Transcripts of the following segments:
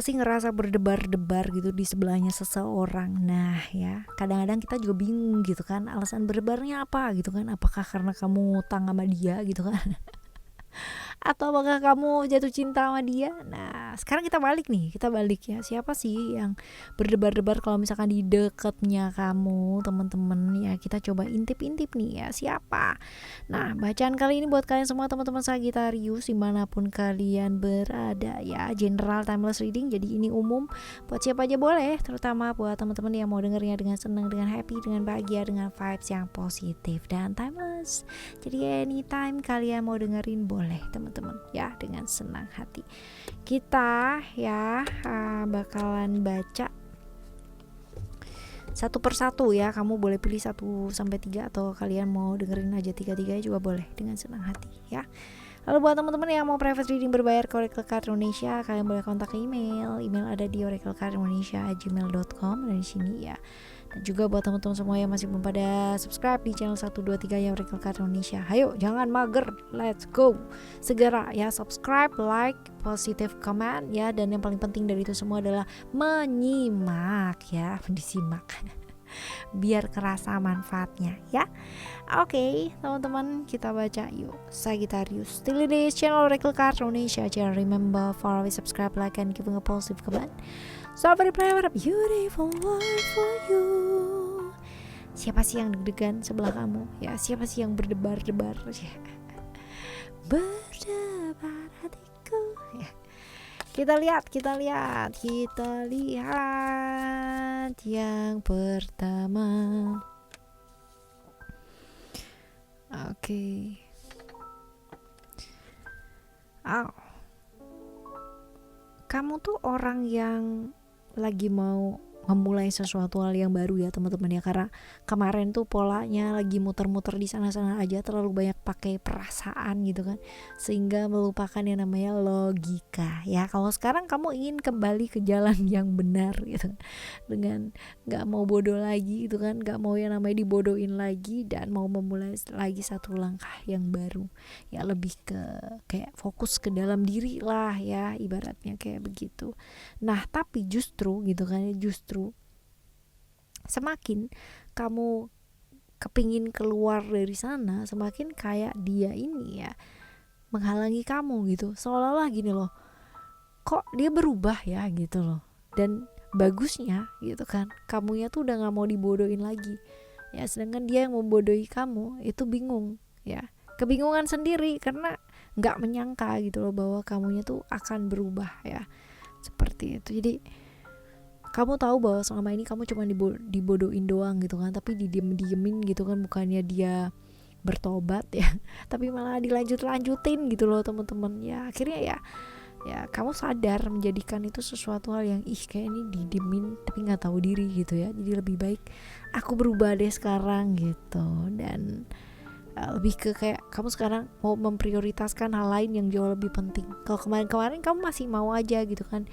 sih ngerasa berdebar-debar gitu di sebelahnya seseorang? Nah ya, kadang-kadang kita juga bingung gitu kan, alasan berdebarnya apa gitu kan, apakah karena kamu ngutang sama dia gitu kan, atau apakah kamu jatuh cinta sama dia? Nah sekarang kita balik ya, siapa sih yang berdebar-debar kalau misalkan di dekatnya kamu, teman-teman ya? Kita coba intip-intip nih ya, siapa? Nah bacaan kali ini buat kalian semua teman-teman Sagittarius dimanapun kalian berada ya, general timeless reading, jadi ini umum buat siapa aja boleh, terutama buat teman-teman yang mau dengernya dengan senang, dengan happy, dengan bahagia, dengan vibes yang positif dan timeless. Jadi anytime kalian mau dengerin boleh teman-teman ya, dengan senang hati. Kita ya bakalan baca satu persatu ya, kamu boleh pilih 1-3 atau kalian mau dengerin aja 3-3 juga boleh, dengan senang hati ya. Lalu buat teman-teman yang mau private reading berbayar ke Oracle Card Indonesia, kalian boleh kontak email ada di oraclecardindonesia@gmail.com dari sini ya. Dan juga buat teman-teman semua yang masih belum pada subscribe di channel 123 ya Oracle Card Indonesia, ayo jangan mager, let's go, segera ya subscribe, like, positive comment ya, dan yang paling penting dari itu semua adalah menyimak ya, disimak biar kerasa manfaatnya ya. Oke, teman-teman, kita baca yuk. Sagittarius, still this channel Oracle Card Indonesia. Jangan remember follow, subscribe, like, and giving a positive comment. So very pray a beautiful world for you. Siapa sih yang deg-degan sebelah kamu? Ya, siapa sih yang berdebar-debar? Ya. Berdebar hatiku. Ya. Kita lihat yang pertama. Oke. Kamu tuh orang yang lagi mau memulai sesuatu hal yang baru ya teman-teman ya, karena kemarin tuh polanya lagi muter-muter di sana-sana aja, terlalu banyak pakai perasaan gitu kan, sehingga melupakan yang namanya logika ya. Kalau sekarang kamu ingin kembali ke jalan yang benar gitu, dengan nggak mau bodoh lagi gitu kan, nggak mau yang namanya dibodohin lagi, dan mau memulai lagi satu langkah yang baru ya, lebih ke kayak fokus ke dalam diri lah ya, ibaratnya kayak begitu. Nah tapi justru gitu kan, semakin kamu kepingin keluar dari sana, semakin kayak dia ini ya menghalangi kamu gitu, seolah-olah gini loh, kok dia berubah ya gitu loh. Dan bagusnya gitu kan, kamunya tuh udah gak mau dibodohin lagi ya, sedangkan dia yang membodohi kamu itu bingung ya, kebingungan sendiri karena gak menyangka gitu loh bahwa kamunya tuh akan berubah ya, seperti itu. Jadi kamu tahu bahwa selama ini kamu cuma dibodohin doang gitu kan, tapi didiemin gitu kan, bukannya dia bertobat ya, tapi malah dilanjutin gitu loh teman-teman ya. Akhirnya ya kamu sadar menjadikan itu sesuatu hal yang kayak ini didiemin tapi nggak tahu diri gitu ya. Jadi lebih baik aku berubah deh sekarang gitu, dan lebih ke kayak kamu sekarang mau memprioritaskan hal lain yang jauh lebih penting. Kalau kemarin kamu masih mau aja gitu kan,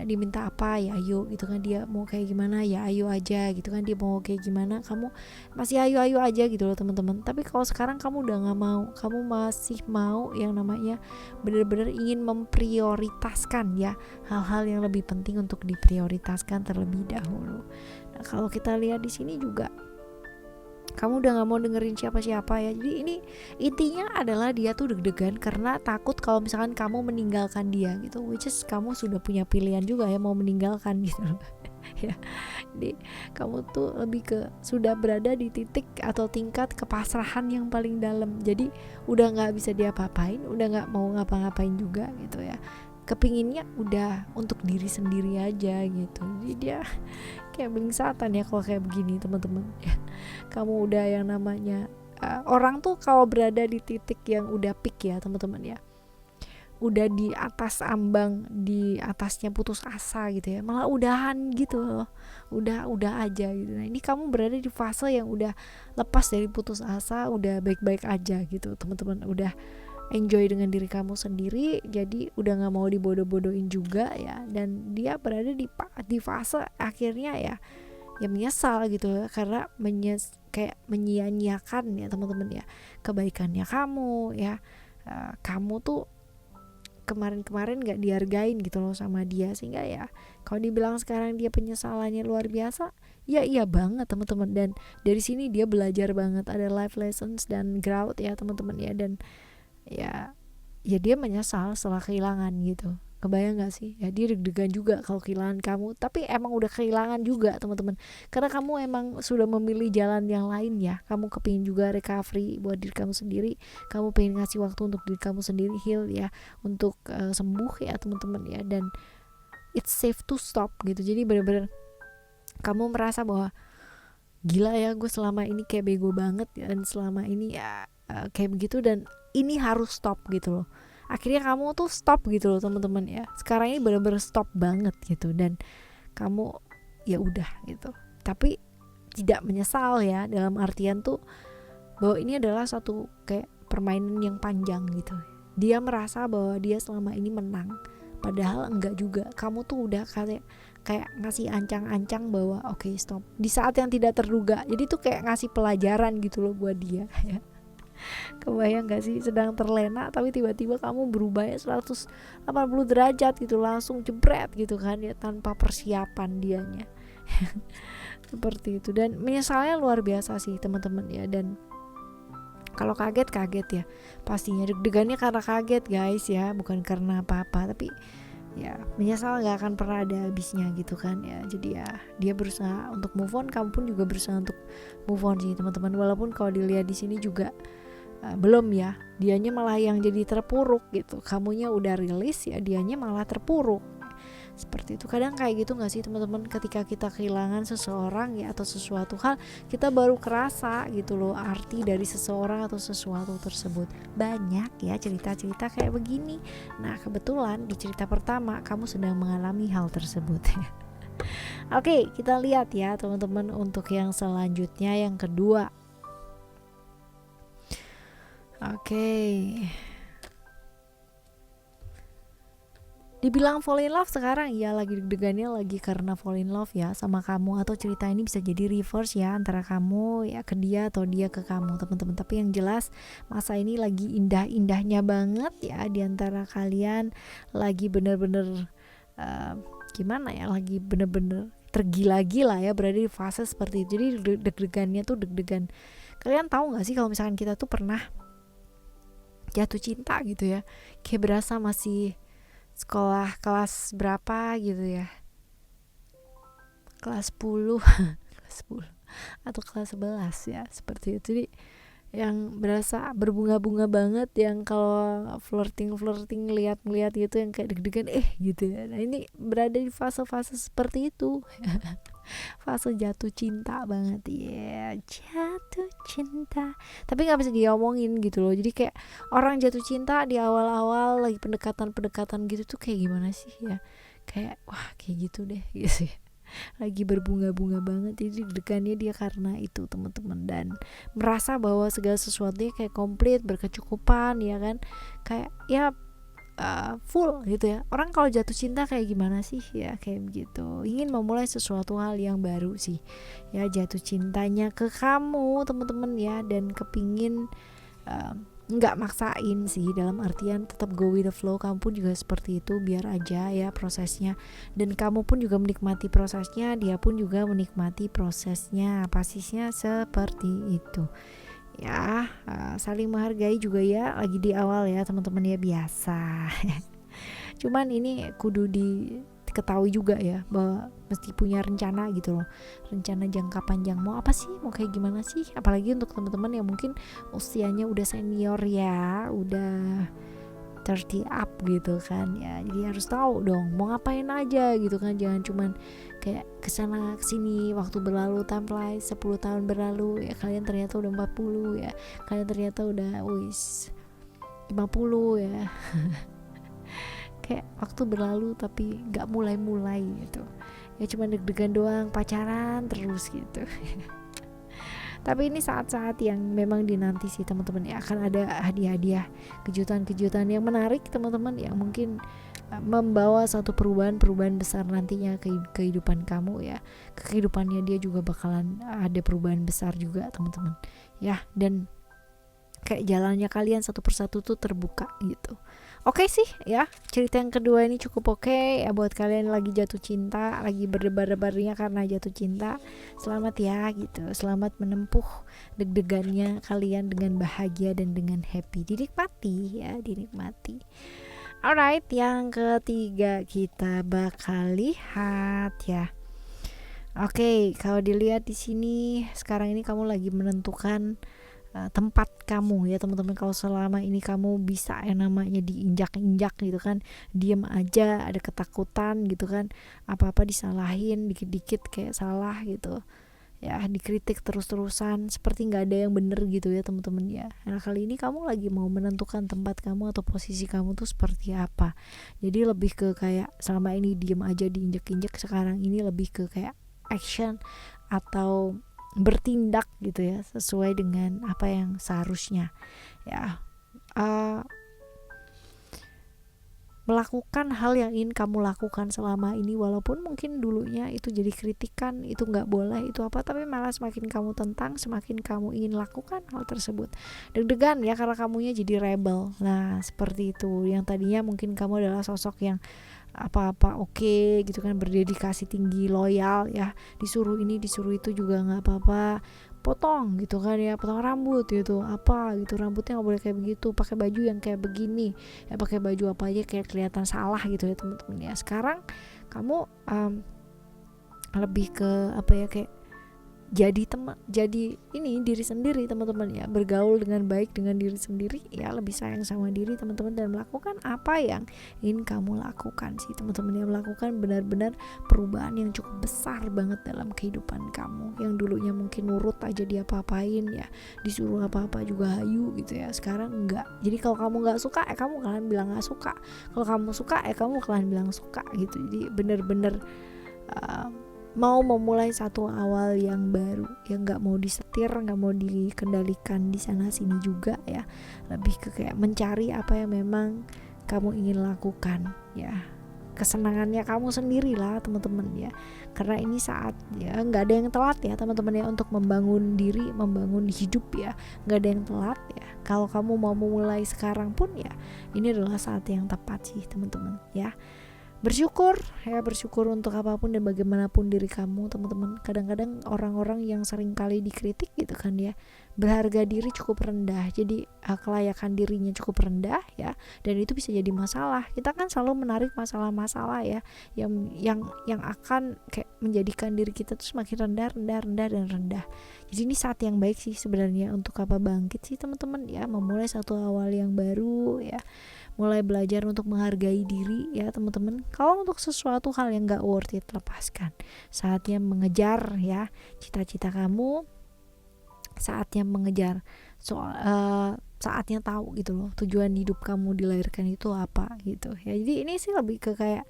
diminta apa ya ayo gitu kan, dia mau kayak gimana ya ayo aja gitu kan, dia mau kayak gimana kamu masih ayo aja gitu loh teman-teman. Tapi kalau sekarang kamu udah nggak mau, kamu masih mau yang namanya benar-benar ingin memprioritaskan ya, hal-hal yang lebih penting untuk diprioritaskan terlebih dahulu. Nah kalau kita lihat di sini juga kamu udah gak mau dengerin siapa-siapa ya. Jadi ini intinya adalah dia tuh deg-degan karena takut kalau misalkan kamu meninggalkan dia gitu, which is kamu sudah punya pilihan juga ya mau meninggalkan gitu ya. Jadi kamu tuh lebih ke sudah berada di titik atau tingkat kepasrahan yang paling dalam. Jadi udah gak bisa diapa-apain, udah gak mau ngapa-ngapain juga gitu ya, kepinginnya udah untuk diri sendiri aja gitu. Jadi dia kayak blingsatan ya kalau kayak begini teman-teman ya. Kamu udah yang namanya orang tuh kalau berada di titik yang udah peak ya teman-teman ya, udah di atas ambang, di atasnya putus asa gitu ya, malah udahan gitu loh, udah aja gitu. Nah ini kamu berada di fase yang udah lepas dari putus asa, udah baik-baik aja gitu teman-teman, udah enjoy dengan diri kamu sendiri, jadi udah nggak mau dibodoh-bodohin juga ya. Dan dia berada di fase akhirnya ya menyesal gitu ya, karena kayak menyia-nyiakan ya teman-teman ya kebaikannya kamu ya. Kamu tuh kemarin-kemarin gak dihargain gitu loh sama dia, sehingga ya kalau dibilang sekarang dia penyesalannya luar biasa, ya iya banget teman-teman. Dan dari sini dia belajar banget, ada life lessons dan growth ya teman-teman ya. Dan ya dia menyesal setelah kehilangan gitu. Kebayang gak sih? Ya dia deg-degan juga kalau kehilangan kamu, tapi emang udah kehilangan juga teman-teman, karena kamu emang sudah memilih jalan yang lain ya. Kamu kepingin juga recovery buat diri kamu sendiri, kamu pengen ngasih waktu untuk diri kamu sendiri heal ya, untuk sembuh ya teman-teman ya. Dan it's safe to stop gitu. Jadi bener-bener kamu merasa bahwa gila ya, gue selama ini kayak bego banget dan selama ini ya kayak begitu, dan ini harus stop gitu loh. Akhirnya kamu tuh stop gitu loh teman-teman ya. Sekarang ini benar-benar stop banget gitu, dan kamu ya udah gitu. Tapi tidak menyesal ya, dalam artian tuh bahwa ini adalah satu kayak permainan yang panjang gitu. Dia merasa bahwa dia selama ini menang, padahal enggak juga. Kamu tuh udah kayak ngasih ancang-ancang bahwa oke, stop di saat yang tidak terduga. Jadi tuh kayak ngasih pelajaran gitu loh buat dia ya. Kebayang gak sih, sedang terlena tapi tiba-tiba kamu berubah ya 180 derajat gitu, langsung jebret gitu kan ya, tanpa persiapan dianya. Seperti itu. Dan menyesalnya luar biasa sih teman-teman ya. Dan kalau kaget ya pastinya, deg-degannya karena kaget guys ya, bukan karena apa-apa. Tapi ya menyesal gak akan pernah ada habisnya gitu kan ya. Jadi ya dia berusaha untuk move on, kamu pun juga berusaha untuk move on sih teman-teman. Walaupun kalau dilihat di sini juga belum ya, dianya malah yang jadi terpuruk gitu. Kamunya udah rilis ya, dianya malah terpuruk. Seperti itu. Kadang kayak gitu gak sih teman-teman, ketika kita kehilangan seseorang ya atau sesuatu hal, kita baru kerasa gitu loh arti dari seseorang atau sesuatu tersebut. Banyak ya cerita-cerita kayak begini. Nah kebetulan di cerita pertama kamu sedang mengalami hal tersebut. Oke, kita lihat ya teman-teman untuk yang selanjutnya, yang kedua. Oke. Dibilang fall in love sekarang ya, lagi deg-degannya lagi karena fall in love ya sama kamu, atau cerita ini bisa jadi reverse ya, antara kamu ya ke dia atau dia ke kamu teman-teman. Tapi yang jelas masa ini lagi indah-indahnya banget ya di antara kalian, lagi bener-bener gimana ya, lagi bener-bener tergila-gila ya berada di fase seperti itu. Jadi deg-degannya tuh deg-degan. Kalian tahu gak sih kalau misalkan kita tuh pernah jatuh cinta gitu ya, kayak berasa masih sekolah kelas berapa gitu ya, kelas 10 kelas 10 atau kelas 11 ya, seperti itu. Jadi yang berasa berbunga-bunga banget, yang kalau flirting lihat gitu yang kayak deg-degan gitu ya. Nah ini berada di fase-fase seperti itu. Fase jatuh cinta banget ya, jatuh cinta tapi nggak bisa diomongin gitu loh. Jadi kayak orang jatuh cinta di awal-awal lagi pendekatan gitu tuh kayak gimana sih ya, kayak wah kayak gitu deh gitu ya, lagi berbunga-bunga banget. Jadi deg-degannya dia karena itu teman-teman, dan merasa bahwa segala sesuatunya kayak komplit, berkecukupan ya kan, kayak ya full gitu ya. Orang kalau jatuh cinta kayak gimana sih ya, kayak begitu, ingin memulai sesuatu hal yang baru sih ya, jatuh cintanya ke kamu teman-teman ya, dan kepingin nggak maksain sih, dalam artian tetap go with the flow. Kamu pun juga seperti itu, biar aja ya prosesnya, dan kamu pun juga menikmati prosesnya, dia pun juga menikmati prosesnya, pastinya seperti itu ya. Saling menghargai juga ya, lagi di awal ya teman-teman ya, biasa. Cuman ini kudu diketahui juga ya, bahwa mesti punya rencana gitu loh, rencana jangka panjang, mau apa sih, mau kayak gimana sih. Apalagi untuk teman-teman yang mungkin usianya udah senior ya, udah 30 up gitu kan ya, jadi harus tahu dong mau ngapain aja gitu kan. Jangan cuman kayak kesana kesini, waktu berlalu, time flies, 10 tahun berlalu ya, kalian ternyata udah 40 ya, kalian ternyata udah 50 ya. Kayak waktu berlalu tapi gak mulai-mulai gitu ya, cuman deg-degan doang, pacaran terus gitu. Tapi ini saat-saat yang memang dinanti sih teman-teman ya, akan ada hadiah-hadiah, kejutan-kejutan yang menarik teman-teman, yang mungkin membawa satu perubahan besar nantinya ke kehidupan kamu ya. Ke kehidupannya dia juga bakalan ada perubahan besar juga teman-teman ya. Dan kayak jalannya kalian satu persatu tuh terbuka gitu. Oke sih ya, cerita yang kedua ini cukup oke ya buat kalian lagi jatuh cinta, lagi berdebar-debarnya karena jatuh cinta. Selamat ya gitu, selamat menempuh deg-degannya kalian dengan bahagia dan dengan happy. Dinikmati ya, dinikmati. Alright, yang ketiga kita bakal lihat ya. Oke, kalau dilihat di sini sekarang ini kamu lagi menentukan tempat kamu ya teman-teman. Kalau selama ini kamu bisa yang namanya diinjak-injak gitu kan, diam aja, ada ketakutan gitu kan, apa-apa disalahin, dikit-dikit kayak salah gitu ya, dikritik terus-terusan seperti nggak ada yang bener gitu ya teman-teman ya. Nah kali ini kamu lagi mau menentukan tempat kamu atau posisi kamu tuh seperti apa. Jadi lebih ke kayak selama ini diam aja diinjak-injak, sekarang ini lebih ke kayak action atau bertindak gitu ya, sesuai dengan apa yang seharusnya ya, melakukan hal yang ingin kamu lakukan selama ini, walaupun mungkin dulunya itu jadi kritikan, itu nggak boleh, itu apa, tapi malah semakin kamu tentang, semakin kamu ingin lakukan hal tersebut. Deg-degan ya karena kamunya jadi rebel. Nah seperti itu, yang tadinya mungkin kamu adalah sosok yang apa-apa oke gitu kan, berdedikasi tinggi, loyal ya, disuruh ini disuruh itu juga nggak apa-apa, potong gitu kan ya, potong rambut gitu, apa gitu, rambutnya nggak boleh kayak begitu, pakai baju yang kayak begini ya, pakai baju apa aja kayak kelihatan salah gitu ya teman-teman ya. Sekarang kamu lebih ke apa ya, kayak jadi teman, jadi ini diri sendiri teman-teman ya, bergaul dengan baik dengan diri sendiri ya, lebih sayang sama diri teman-teman, dan melakukan apa yang ingin kamu lakukan sih teman-teman ya, melakukan benar-benar perubahan yang cukup besar banget dalam kehidupan kamu. Yang dulunya mungkin nurut aja dia apa-apain ya, disuruh apa-apa juga hayu gitu ya, sekarang enggak. Jadi kalau kamu nggak suka kamu kalian bilang nggak suka, kalau kamu suka kamu kalian bilang suka gitu. Jadi benar-benar mau memulai satu awal yang baru, yang nggak mau disetir, nggak mau dikendalikan di sana sini juga ya, lebih ke kayak mencari apa yang memang kamu ingin lakukan ya, kesenangannya kamu sendiri lah teman-teman ya. Karena ini saat ya, nggak ada yang telat ya teman-teman ya untuk membangun diri, membangun hidup ya, nggak ada yang telat ya. Kalau kamu mau memulai sekarang pun ya, ini adalah saat yang tepat sih teman-teman ya. Bersyukur ya, bersyukur untuk apapun dan bagaimanapun diri kamu teman-teman. Kadang-kadang orang-orang yang sering kali dikritik gitu kan ya, berharga diri cukup rendah, jadi kelayakan dirinya cukup rendah ya, dan itu bisa jadi masalah. Kita kan selalu menarik masalah-masalah ya, yang akan kayak menjadikan diri kita tuh semakin rendah dan rendah. Jadi ini saat yang baik sih sebenarnya untuk apa, bangkit sih teman-teman ya, memulai satu awal yang baru ya, mulai belajar untuk menghargai diri ya teman-teman. Kalau untuk sesuatu hal yang gak worth it, lepaskan. Saatnya mengejar ya cita-cita kamu, saatnya mengejar saatnya tahu gitu loh tujuan hidup kamu dilahirkan itu apa gitu ya. Jadi ini sih lebih ke kayak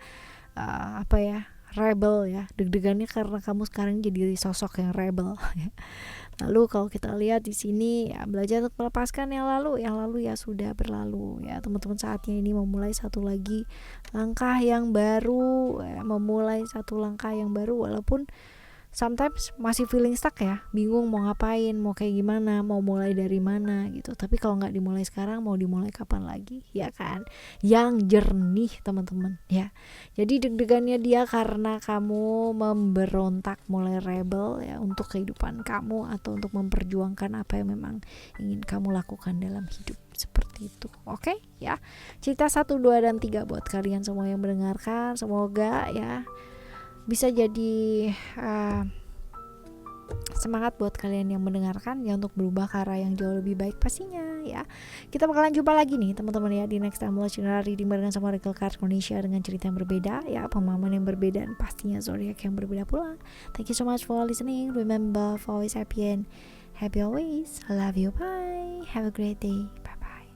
apa ya, rebel ya, deg-degannya karena kamu sekarang jadi sosok yang rebel ya. Lalu kalau kita lihat di sini ya, belajar untuk melepaskan yang lalu ya sudah berlalu ya teman-teman. Saatnya ini memulai satu lagi langkah yang baru ya, memulai satu langkah yang baru, walaupun sometimes masih feeling stuck ya, bingung mau ngapain, mau kayak gimana, mau mulai dari mana gitu. Tapi kalau nggak dimulai sekarang, mau dimulai kapan lagi ya kan? Yang jernih teman-teman ya. Jadi deg-degannya dia karena kamu memberontak, mulai rebel ya untuk kehidupan kamu atau untuk memperjuangkan apa yang memang ingin kamu lakukan dalam hidup. Seperti itu. Oke ya. Cerita 1, 2, dan 3 buat kalian semua yang mendengarkan. Semoga ya bisa jadi semangat buat kalian yang mendengarkan ya, untuk berubah ke arah yang jauh lebih baik pastinya ya. Kita bakalan jumpa lagi nih teman-teman ya di next time Legendary Reading barengan sama Oracle Card Indonesia dengan cerita yang berbeda ya, pemahaman yang berbeda, dan pastinya zodiak yang berbeda pula. Thank you so much for listening. Remember for always happy and happy always. I love you. Bye. Have a great day. Bye bye.